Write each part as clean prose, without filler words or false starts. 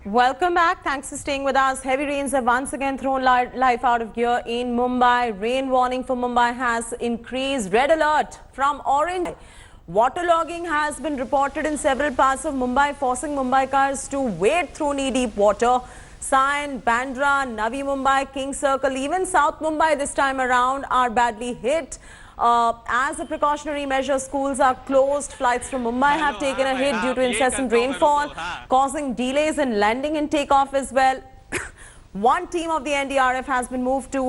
Welcome back. Thanks for staying with us. Heavy rains have once again thrown life out of gear in Mumbai. Rain warning for Mumbai has increased. Red alert from orange. Waterlogging has been reported in several parts of Mumbai, forcing Mumbaikars to wade through knee-deep water. Sion, Bandra, Navi Mumbai, King Circle, even South Mumbai this time around are badly hit. As a precautionary measure, schools are closed. Flights from Mumbai have taken a hit due to incessant rainfall, causing delays in landing and takeoff as well. One team of the NDRF has been moved to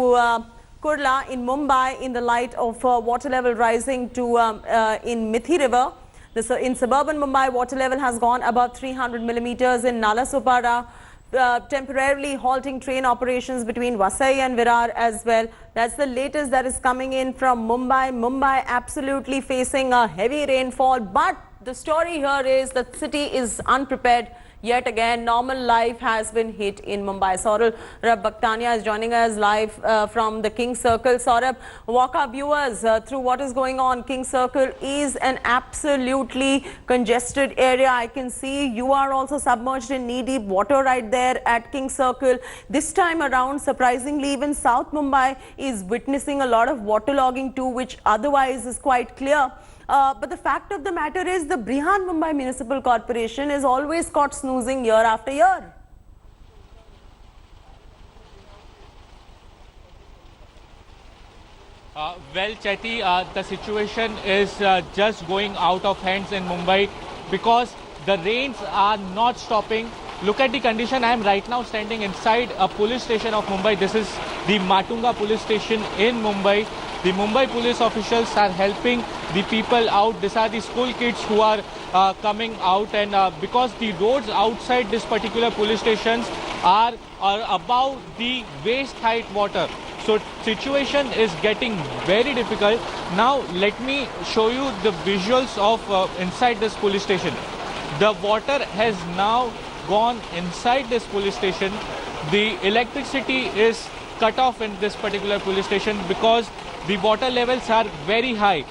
Kurla in Mumbai in the light of water level rising to in Mithi River. In suburban Mumbai, water level has gone above 300 millimeters in Nalasopara. Temporarily halting train operations between Vasai and Virar as well. That's the latest that is coming in from Mumbai. Mumbai absolutely facing a heavy rainfall, but the story here is that city is unprepared. Yet again, normal life has been hit in Mumbai. Saurabh Bhaktania is joining us live from the King Circle. Saurabh, walk our viewers through what is going on. King Circle is an absolutely congested area. I can see you are also submerged in knee-deep water right there at King Circle. This time around, surprisingly, even South Mumbai is witnessing a lot of waterlogging too, which otherwise is quite clear. But the fact of the matter is the Brihan Mumbai Municipal Corporation is always caught snoozing year after year. Well, Chetty, the situation is just going out of hands in Mumbai because the rains are not stopping. Look at the condition. I am right now standing inside a police station of Mumbai. This is the Matunga police station in Mumbai. The Mumbai police officials are helping the people out. These are the school kids who are coming out, and because the roads outside this particular police stations are above the waist height water. So situation is getting very difficult. Now let me show you the visuals of inside this police station. The water has now gone inside this police station. The electricity is cut off in this particular police station because the water levels are very high.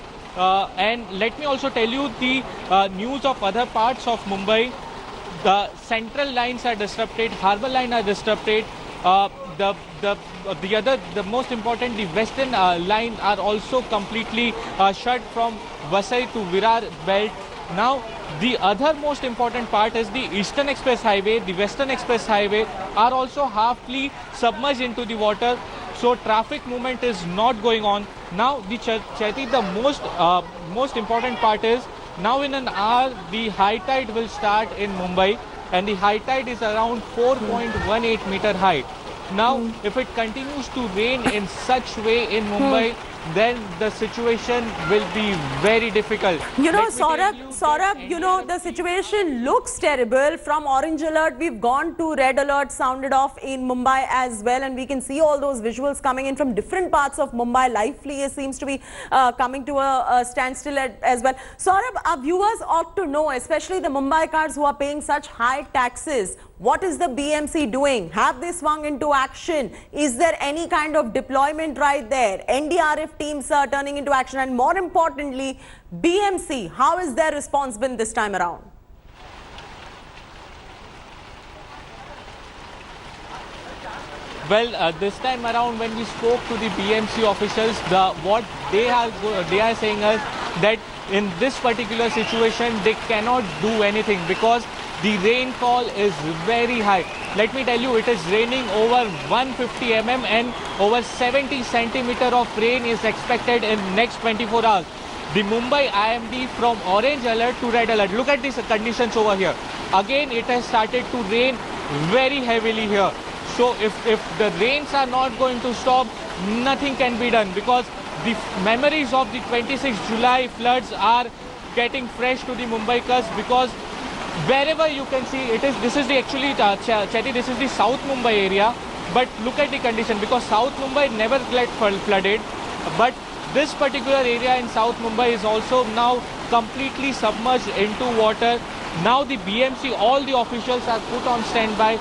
And let me also tell you the news of other parts of Mumbai. The central lines are disrupted, harbour line are disrupted. The most important, the western line are also completely shut from Vasai to Virar belt. Now, the other most important part is the Eastern Express Highway, the Western Express Highway are also halfly submerged into the water. So traffic movement is not going on. Now, the Chetty, the most important part is now in an hour the high tide will start in Mumbai, and the high tide is around 4.18 meter high. Now, if it continues to rain in such way in Mumbai, then the situation will be very difficult. You know, Saurabh, you know, the situation looks terrible. From orange alert, we've gone to red alert sounded off in Mumbai as well. And we can see all those visuals coming in from different parts of Mumbai. Lively seems to be coming to a standstill as well. Saurabh, our viewers ought to know, especially the Mumbaikars who are paying such high taxes. What is the BMC doing? Have they swung into action? Is there any kind of deployment right there? NDRF teams are turning into action, and more importantly, BMC, how has their response been this time around? Well, this time around when we spoke to the BMC officials, what they are saying is that in this particular situation they cannot do anything because the rainfall is very high. Let me tell you, it is raining over 150 mm and over 70 centimeter of rain is expected in next 24 hours. The Mumbai IMD from orange alert to red alert. Look at these conditions over here. Again, it has started to rain very heavily here. So if the rains are not going to stop, nothing can be done because the memories of the 26th July floods are getting fresh to the Mumbaikars because wherever you can see this is the actually Chetty, this is the South Mumbai area, but look at the condition because South Mumbai never get flooded, but this particular area in South Mumbai is also now completely submerged into water. Now the BMC, all the officials are put on standby.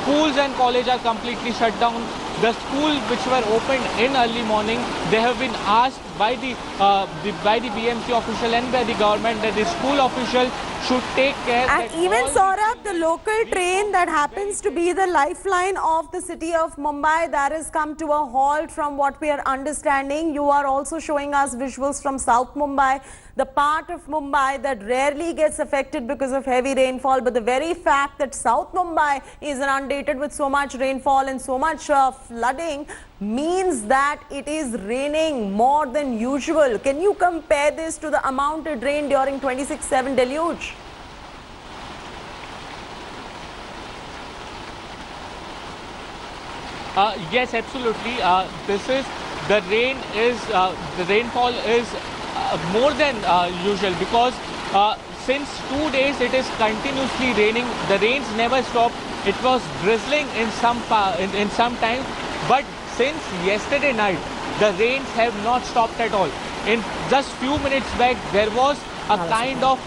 Schools and colleges are completely shut down. The schools which were opened in early morning, they have been asked by the BMC official and by the government that the school official should take care. And even Saurabh, the local train that happens to be the lifeline of the city of Mumbai, that has come to a halt from what we are understanding. You are also showing us visuals from South Mumbai, the part of Mumbai that rarely gets affected because of heavy rainfall. But the very fact that South Mumbai is inundated with so much rainfall and so much flooding means that it is raining more than usual. Can you compare this to the amount it rained during 26/7 deluge? Yes, absolutely. The rainfall is more than usual because since 2 days it is continuously raining. The rains never stop. It was drizzling in some time, but since yesterday night the rains have not stopped at all. In just few minutes back there was a kind of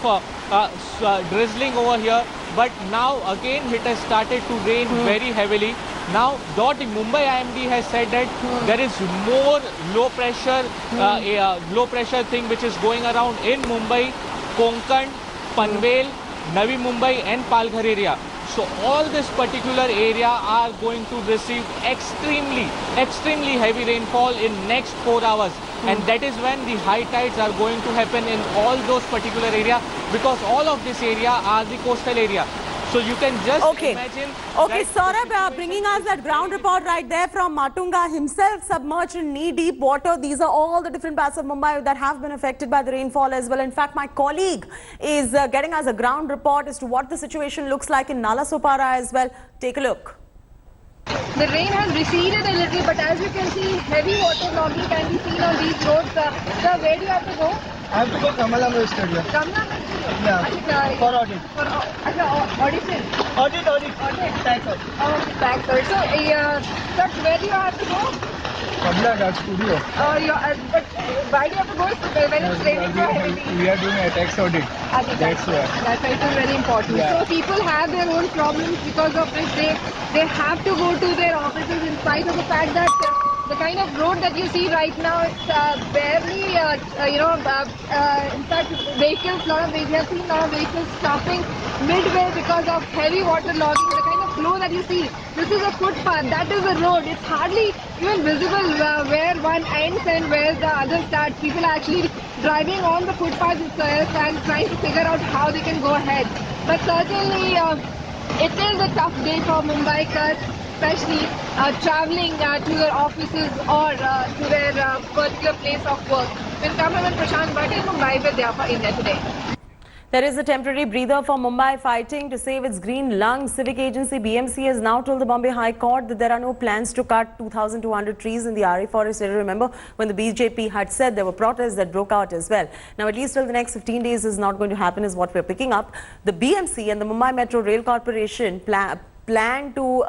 drizzling over here, but now again it has started to rain very heavily. Now the Mumbai IMD has said that there is more low pressure thing which is going around in Mumbai, Konkan, Panvel, Navi Mumbai and Palghar area. So all this particular area are going to receive extremely heavy rainfall in next 4 hours. And that is when the high tides are going to happen in all those particular area, because all of this area are the coastal area. So you can just imagine. Okay, Saurabh, bringing us that ground report right there from Matunga himself, submerged in knee-deep water. These are all the different parts of Mumbai that have been affected by the rainfall as well. In fact, my colleague is getting us a ground report as to what the situation looks like in Nalasopara as well. Take a look. The rain has receded a little, but as you can see, heavy waterlogging can be seen on these roads. Sir, where do you have to go? I have to go Kamala Stadium. Kamala? Yeah, for audit. For audition? Audit. Tax audit. Oh, tax audit. So, sir, where do you have to go? Kamala Dart Studio. But why do you have to go when it's raining so heavily? We are doing a tax audit. That's why. That's why it is very important. Yeah. So people have their own problems because of which they have to go to their offices in spite of the fact that the kind of road that you see right now, it's barely, in fact, vehicles, we have seen a lot of vehicles stopping midway because of heavy water logging. The kind of flow that you see, this is a footpath, that is a road. It's hardly even visible where one ends and where the other starts. People are actually driving on the footpath itself and trying to figure out how they can go ahead. But certainly, it is a tough day for Mumbaikars, especially travelling to their offices or to their particular place of work. With cameraman Prashant Bhatt in Mumbai with Yapa India Today. There is a temporary breather for Mumbai fighting to save its green lungs. Civic agency BMC has now told the Bombay High Court that there are no plans to cut 2,200 trees in the RA forest. You remember when the BJP had said there were protests that broke out as well. Now at least till the next 15 days is not going to happen is what we're picking up. The BMC and the Mumbai Metro Rail Corporation plan to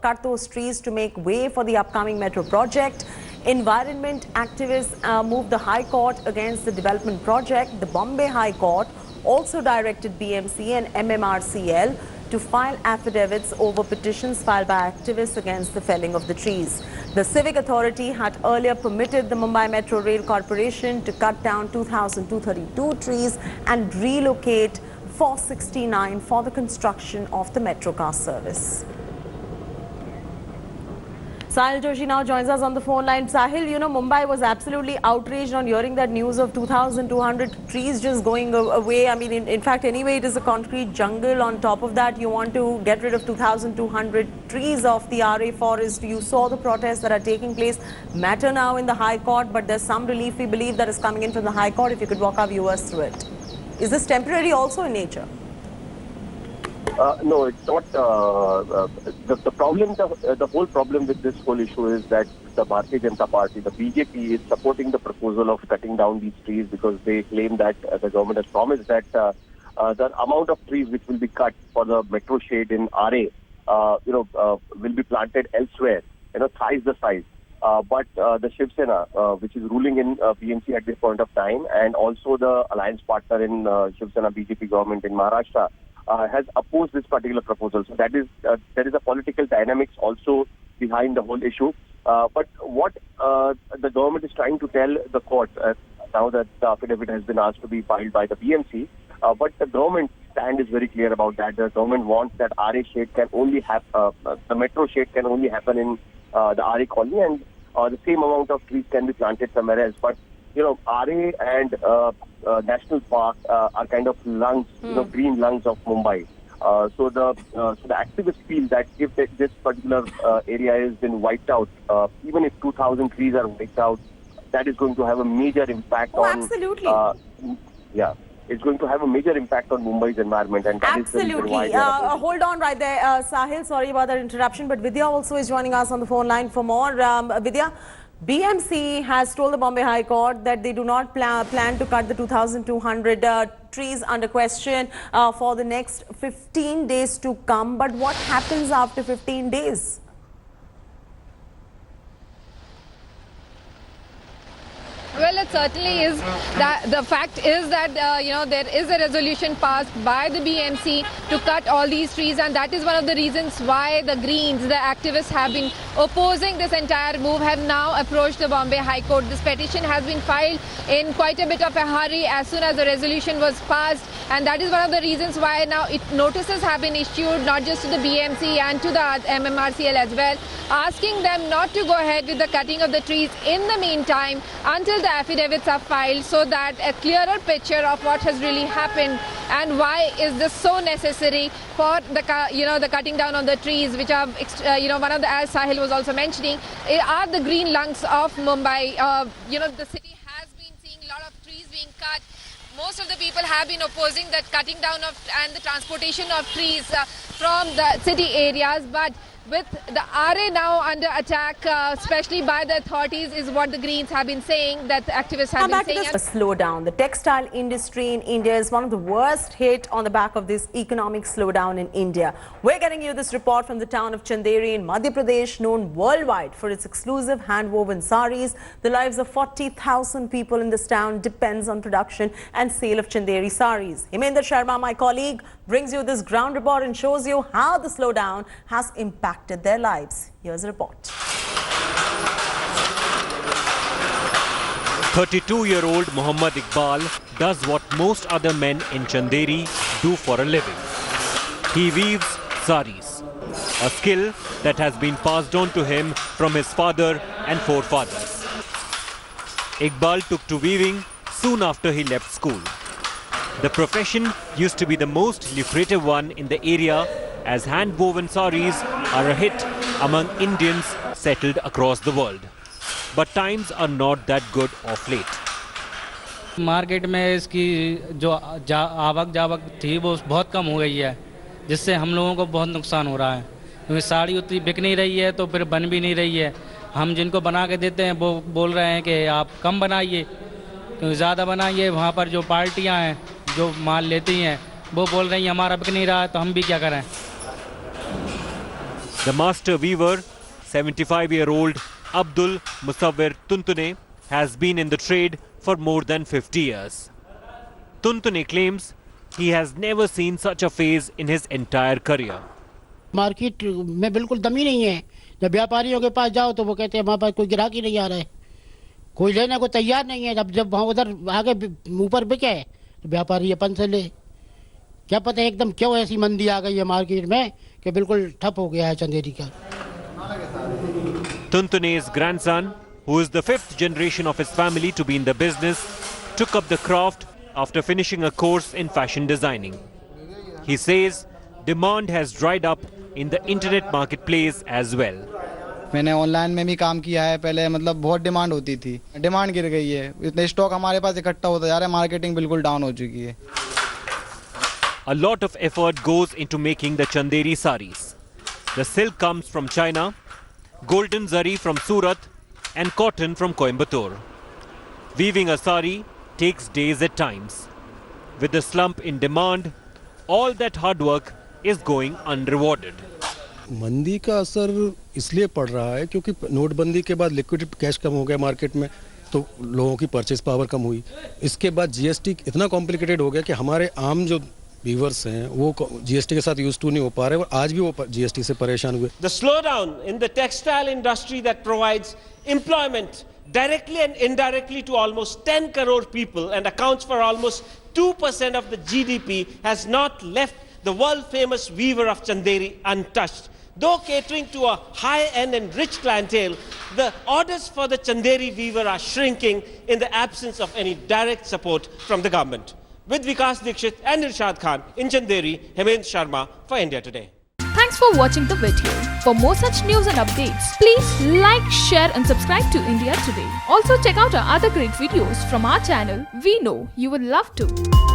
cut those trees to make way for the upcoming metro project. Environment activists moved the High Court against the development project. The Bombay High Court also directed BMC and MMRCL to file affidavits over petitions filed by activists against the felling of the trees. The civic authority had earlier permitted the Mumbai Metro Rail Corporation to cut down 2,232 trees and relocate 469 for the construction of the metro car service. Sahil Joshi now joins us on the phone line. Sahil, you know, Mumbai was absolutely outraged on hearing that news of 2,200 trees just going away. I mean, in fact, anyway, it is a concrete jungle. On top of that, you want to get rid of 2,200 trees of the RA forest. You saw the protests that are taking place matter now in the High Court, but there's some relief we believe that is coming in from the High Court. If you could walk our viewers through it. Is this temporary also in nature? No, it's not. The problem, the whole problem with this whole issue is that the Bharatiya Janata Party, the BJP, is supporting the proposal of cutting down these trees because they claim that the government has promised that the amount of trees which will be cut for the metro shade in RA, will be planted elsewhere, thrice the size. But the Shiv Sena, which is ruling in BMC at this point of time, and also the alliance partner in Shiv Sena BJP government in Maharashtra, has opposed this particular proposal. So that is there is a political dynamics also behind the whole issue. But what the government is trying to tell the court, now that the affidavit has been asked to be filed by the BMC, but the government stand is very clear about that. The government wants that RA shade can only the metro shade can only happen in the RA colony, and the same amount of trees can be planted somewhere else. But RA and National Park are kind of lungs, green lungs of Mumbai. So the activists feel that if this particular area has been wiped out, even if 2,000 trees are wiped out, that is going to have a major impact on. Absolutely. It's going to have a major impact on Mumbai's environment, and that is the reason why. Hold on right there, Sahil. Sorry about that interruption, but Vidya also is joining us on the phone line for more. Vidya, BMC has told the Bombay High Court that they do not plan to cut the 2,200 trees under question for the next 15 days to come. But what happens after 15 days? Well, it certainly is. That the fact is that there is a resolution passed by the BMC to cut all these trees, and that is one of the reasons why the Greens, the activists, have been opposing this entire move, have now approached the Bombay High Court. This petition has been filed in quite a bit of a hurry as soon as the resolution was passed, and that is one of the reasons why now notices have been issued, not just to the BMC and to the MMRCL as well, asking them not to go ahead with the cutting of the trees in the meantime until the affidavits are filed, so that a clearer picture of what has really happened and why is this so necessary for the the cutting down of the trees, which are one of the, as Sahil was also mentioning, are the green lungs of Mumbai. The city has been seeing a lot of trees being cut. Most of the people have been opposing that cutting down of and the transportation of trees from the city areas, but with the RA now under attack, especially by the authorities, is what the Greens have been saying, that the activists have been saying. A slowdown. The textile industry in India is one of the worst hit on the back of this economic slowdown in India. We're getting you this report from the town of Chanderi in Madhya Pradesh, known worldwide for its exclusive hand-woven saris. The lives of 40,000 people in this town depends on production and sale of Chanderi saris. Himendra Sharma, my colleague, brings you this ground report and shows you how the slowdown has impacted their lives. Here's a report. 32-year-old Muhammad Iqbal does what most other men in Chanderi do for a living. He weaves saris, a skill that has been passed on to him from his father and forefathers. Iqbal took to weaving soon after he left school. The profession used to be the most lucrative one in the area, as hand-woven saris are a hit among Indians settled across the world. But times are not that good of late. Market में इसकी जो आवक जावक थी वो बहुत कम हो गई है, जिससे हम लोगों को बहुत नुकसान हो रहा है, क्योंकि साड़ी उतनी बिक नहीं रही है तो फिर बन भी नहीं रही है. हम जिनको बना के देते हैं वो बोल रहे हैं कि आप कम बनाइए, क्योंकि ज़्यादा बनाइए. वहाँ पर जो पार्टियाँ हैं जो माल लेती हैं वो बोल रही हैं हमारा बिक नहीं रहा है, तो हम भी क्या करें. The master weaver, 75-year-old Abdul Musawwir Tuntune, has been in the trade for more than 50 years. Tuntune claims he has never seen such a phase in his entire career. Market में बिल्कुल दमी नहीं है. जब व्यापारियों के पास जाओ तो वो कहते हैं हमारे पास कोई ग्राहक ही नहीं आ रहा है, कोई लेने को तैयार नहीं है. जब वहाँ उधर आगे ऊपर बिके तो व्यापारी अपन से ले. क्या पता एकदम क्यों ऐसी मंदी आ गई है मार्केट में कि बिल्कुल ठप हो गया है चंदेरी का. Tuntune's grandson, who is the 5th generation of his family to be in the business, took up the craft after finishing a course in fashion designing. He says demand has dried up in the internet marketplace as well. मैंने online में भी काम किया है पहले, मतलब बहुत demand होती थी, डिमांड गिर गई है. इतने स्टॉक हमारे पास इकट्ठा होता जा रहा है, मार्केटिंग बिल्कुल डाउन हो चुकी है. A lot of effort goes into making the Chanderi saris. The silk comes from China, golden zari from Surat, and cotton from Coimbatore. Weaving a sari takes days at times. With the slump in demand, all that hard work is going unrewarded. मंदी का असर इसलिए पड़ रहा है क्योंकि नोटबंदी के बाद लिक्विड कैश कम हो गया मार्केट में, तो लोगों की परचेस पावर कम हुई. इसके बाद जीएसटी इतना कॉम्प्लिकेटेड हो गया कि हमारे आम जो वीवर्स हैं वो जीएसटी के साथ यूज टू नहीं हो पा रहे और आज भी वो जीएसटी से परेशान हुए. The slowdown in the textile industry that provides employment directly and indirectly to almost 10 crore people and accounts for almost 2% of the GDP has not left the world-famous weaver of Chanderi untouched. Though catering to a high-end and rich clientele, the orders for the Chanderi weaver are shrinking in the absence of any direct support from the government. With Vikas Dikshit and Irshad Khan in Chanderi, Hemant Sharma for India Today. Thanks for watching the video. For more such news and updates, please like, share and subscribe to India Today. Also check out our other great videos from our channel. We know you will love to.